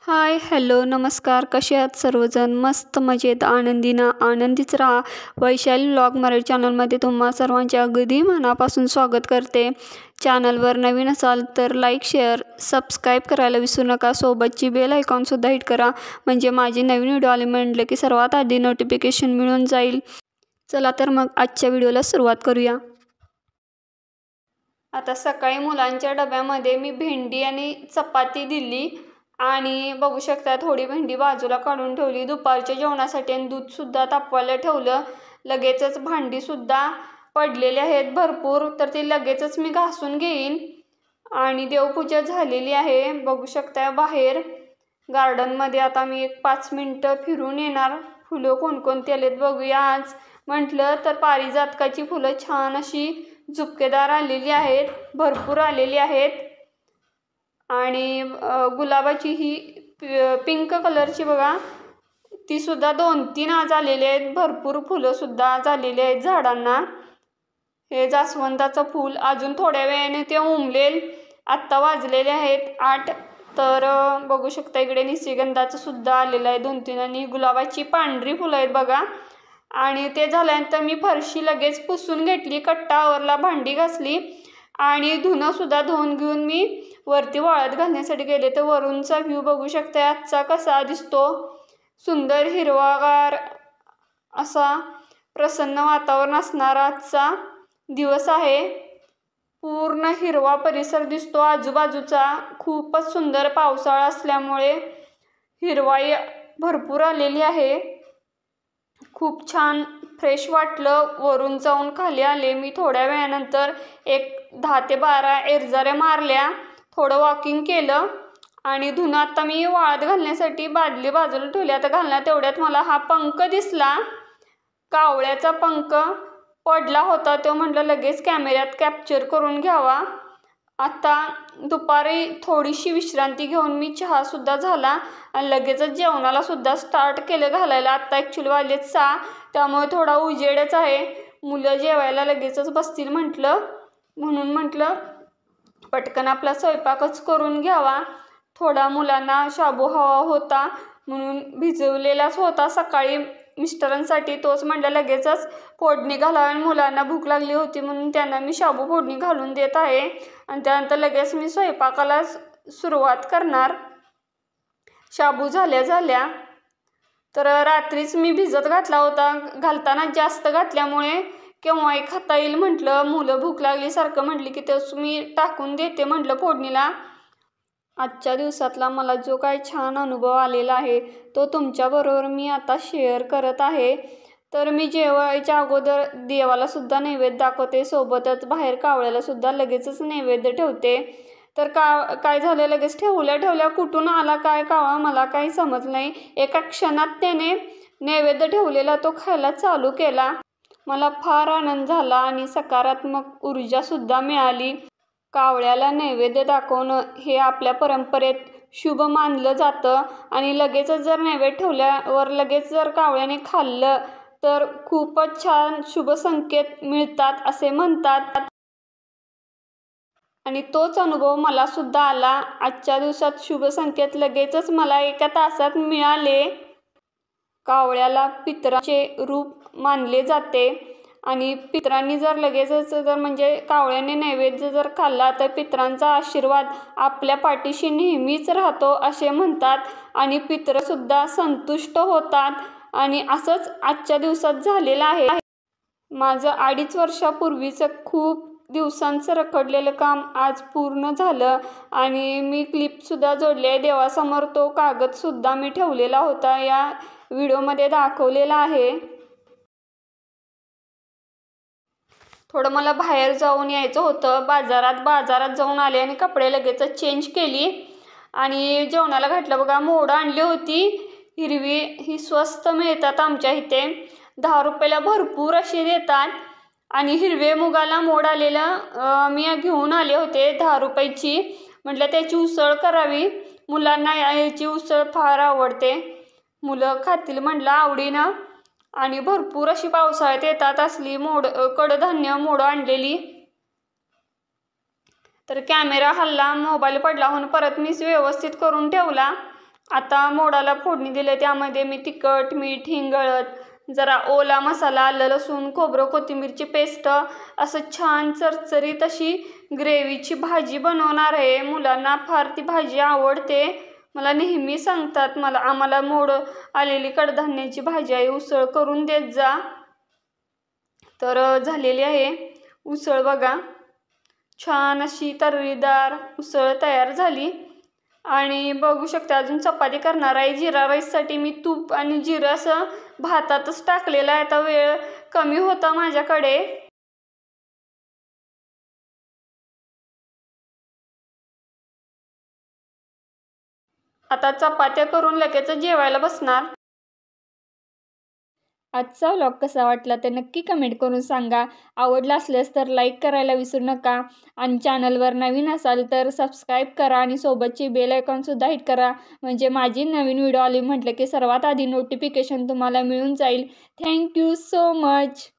हाय, hello, नमस्कार. कसे आहात सर्वजण? मस्त मजेत आनंदीच राहा. वैशाली व्लॉग मराठी चॅनलमध्ये तुम्हा सर्वांचे अगदी मनापासून स्वागत करते. चॅनलवर नवीन असाल तर लाईक, शेअर, सबस्क्राईब करायला विसरू नका. सोबतची बेल आयकॉनसुद्धा हिट करा, म्हणजे माझे नवीन व्हिडिओ आले म्हटलं की सर्वात आधी नोटिफिकेशन मिळून जाईल. चला तर मग आजच्या व्हिडिओला सुरुवात करूया. आता सकाळी मुलांच्या डब्यामध्ये मी भेंडी आणि चपाती दिली आणि बघू शकता थोडी भेंडी बाजूला काढून ठेवली दुपारच्या जेवणासाठी आणि दूधसुद्धा तापवायला ठेवलं. लगेचच भांडीसुद्धा पडलेली आहेत भरपूर, तर ती लगेचच मी घासून घेईन. आणि देवपूजा झालेली आहे. बघू शकता बाहेर गार्डनमध्ये आता मी एक 5 मिनटं फिरून येणार. फुलं कोणकोणती आलेत बघूया. आज म्हटलं तर पारिजातकाची फुलं छान अशी झुपकेदार आलेली आहेत, भरपूर आलेली आहेत. आणि गुलाबाची ही पिंक कलरची बघा, ती सुद्धा 2-3 आज आलेली आहेत. भरपूर फुलंसुद्धा झालेली आहेत झाडांना. हे जास्वंदाचं फूल अजून थोड्या वेळाने ते उमलेल. आत्ता वाजलेले आहेत 8. तर बघू शकता इकडे निशिगंधाचं सुद्धा आलेलं आहे 2-3. आणि गुलाबाची पांढरी फुलं आहेत बघा. आणि ते झाल्यानंतर मी फरशी लगेच पुसून घेतली, कट्टा आवरला, भांडी घासली आणि धुणंसुद्धा धुवून घेऊन मी वरती वाळत घालण्यासाठी गेले. तर वरूनचा व्ह्यू बघू शकता आजचा कसा दिसतो. सुंदर हिरवागार असा प्रसन्न वातावरण असणारा आजचा दिवस आहे. पूर्ण हिरवा परिसर दिसतो आजूबाजूचा. खूपच सुंदर पावसाळा असल्यामुळे हिरवाई भरपूर आलेली आहे. खूप छान फ्रेश वाटलं. वरून जाऊन खाली आले मी थोड्या वेळानंतर. एक 10 ते 12 एरझाऱ्या मारल्या, थोडं वॉकिंग केलं आणि धुणं आता मी वाळत घालण्यासाठी बादली बाजूला ठेवली. आता घालणार तेवढ्यात मला हा पंख दिसला, कावळ्याचा पंख पडला होता. तो म्हटलं लगेच कॅमेऱ्यात कॅप्चर करून घ्यावा. आता दुपारी थोडीशी विश्रांती घेऊन मी चहासुद्धा झाला आणि लगेचच जेवणाला सुद्धा स्टार्ट केलं घालायला. आत्ता ॲक्च्युली वाजलेत 6, त्यामुळे थोडा उजेडच आहे. मुलं जेवायला लगेचच बसतील म्हणून म्हटलं पटकन आपला स्वयंपाकच करून घ्यावा. थोडा मुलांना शाबू हवा होता म्हणून भिजवलेलाच होता सकाळी मिस्टरांसाठी. तोच म्हटलं लगेचच फोडणी घालावी आणि मुलांना भूक लागली होती म्हणून त्यांना मी शाबू फोडणी घालून देत आहे. आणि त्यानंतर लगेच मी स्वयंपाकाला सुरुवात करणार. शाबू झाल्या तर रात्रीच मी भिजत घातला होता. घालताना जास्त घातल्यामुळे केव्हाही खाता येईल म्हटलं. मुलं भूक लागली सारखं म्हटली की तेच मी टाकून देते म्हटलं फोडणीला. आजच्या दिवसातला मला जो काही छान अनुभव आलेला आहे तो तुमच्याबरोबर मी आता शेअर करत आहे. तर मी जेवायच्या अगोदर देवाला सुद्धा नैवेद्य दाखवते, सोबतच बाहेर कावळ्याला सुद्धा लगेचच नैवेद्य ठेवते. तर काय झालं, लगेच ठेवल्या कुठून आला काय कावळा मला काही समजलं नाही. एका क्षणात त्याने नैवेद्य ठेवलेला तो खायला चालू केला. मला फार आनंद झाला आणि सकारात्मक ऊर्जासुद्धा मिळाली. कावळ्याला नैवेद्य दाखवणं हे आपल्या परंपरेत शुभ मानलं जातं आणि लगेचच जर नैवेद्य ठेवल्यावर लगेच जर कावळ्याने खाल्लं तर खूपच छान शुभ संकेत मिळतात असे म्हणतात. आणि तोच अनुभव मला सुद्धा आला. आजच्या दिवसात शुभ संकेत लगेचच मला एका तासात मिळाले. कावळ्याला पितराचे रूप मानले जाते आणि पितरांनी जर लगेचच म्हणजे कावळ्याने नैवेद्य जर खाल्ला तर पितरांचा आशीर्वाद आपल्या पाठीशी नेहमीच राहतो असे म्हणतात आणि पितरसुद्धा संतुष्ट होतात. आणि असंच आजच्या दिवसात झालेलं आहे. माझं 2.5 वर्षापूर्वीचं खूप दिवसांचं रखडलेलं काम आज पूर्ण झालं आणि मी क्लिपसुद्धा जोडली आहे देवासमोर. तो कागदसुद्धा मी ठेवलेला होता, या व्हिडिओमध्ये दाखवलेला आहे. थोडं मला बाहेर जाऊन यायचं होतं, बाजारात जाऊन आले आणि कपडे लगेचच चेंज केली आणि जेवणाला घातलं. बघा मोडं आणली होती हिरवी, ही स्वस्त मिळतात आमच्या इथे. 10 रुपयाला भरपूर अशी देतात. आणि हिरवे मुगाला मोड आलेलं मी घेऊन आले होते 10 रुपयाची. म्हटलं त्याची उसळ करावी, मुलांना याची उसळ फार आवडते, मुलं खातील म्हटलं आवडीनं. आणि भरपूर अशी पावसाळ्यात येतात असली कडधान्य मोडं आणलेली. तर कॅमेरा हल्ला, मोबाईल पडला म्हणून परत मी व्यवस्थित करून ठेवला आता मोडाला फोडणी दिले, त्यामध्ये मी तिखट, मीठ, हिंग, हळद, जरा ओला मसाला, आलं लसूण खोबरं कोथिंबीरची पेस्ट असं छान चरचरीत अशी ग्रेव्हीची भाजी बनवणार आहे. मुलांना फार ती भाजी आवडते. मला नेहमी सांगतात आम्हाला मोड आलेली कडधान्याची भाजी आहे, उसळ करून देत जा. तर झालेली आहे उसळ बघा. छान अशी तर्रीदार उसळ तयार झाली. आणि बघू शकता अजून चपाती करणार आहे. जिरा राईससाठी मी तूप आणि जिरं असं भातातच टाकलेलं आहे. आता वेळ कमी होता माझ्याकडे. आता चपात्या करून लगेच जेवायला बसणार. आजचा व्लॉग कसा वाटला ते नक्की कमेंट करून सांगा. आवडला असल्यास तर लाईक करायला विसरू नका. आणि चॅनलवर नवीन असाल तर सबस्क्राईब करा आणि सोबतची बेल आयकॉनसुद्धा हिट करा, म्हणजे माझी नवीन व्हिडिओ आली म्हटलं की सर्वात आधी नोटिफिकेशन तुम्हाला मिळून जाईल. Thank you so much.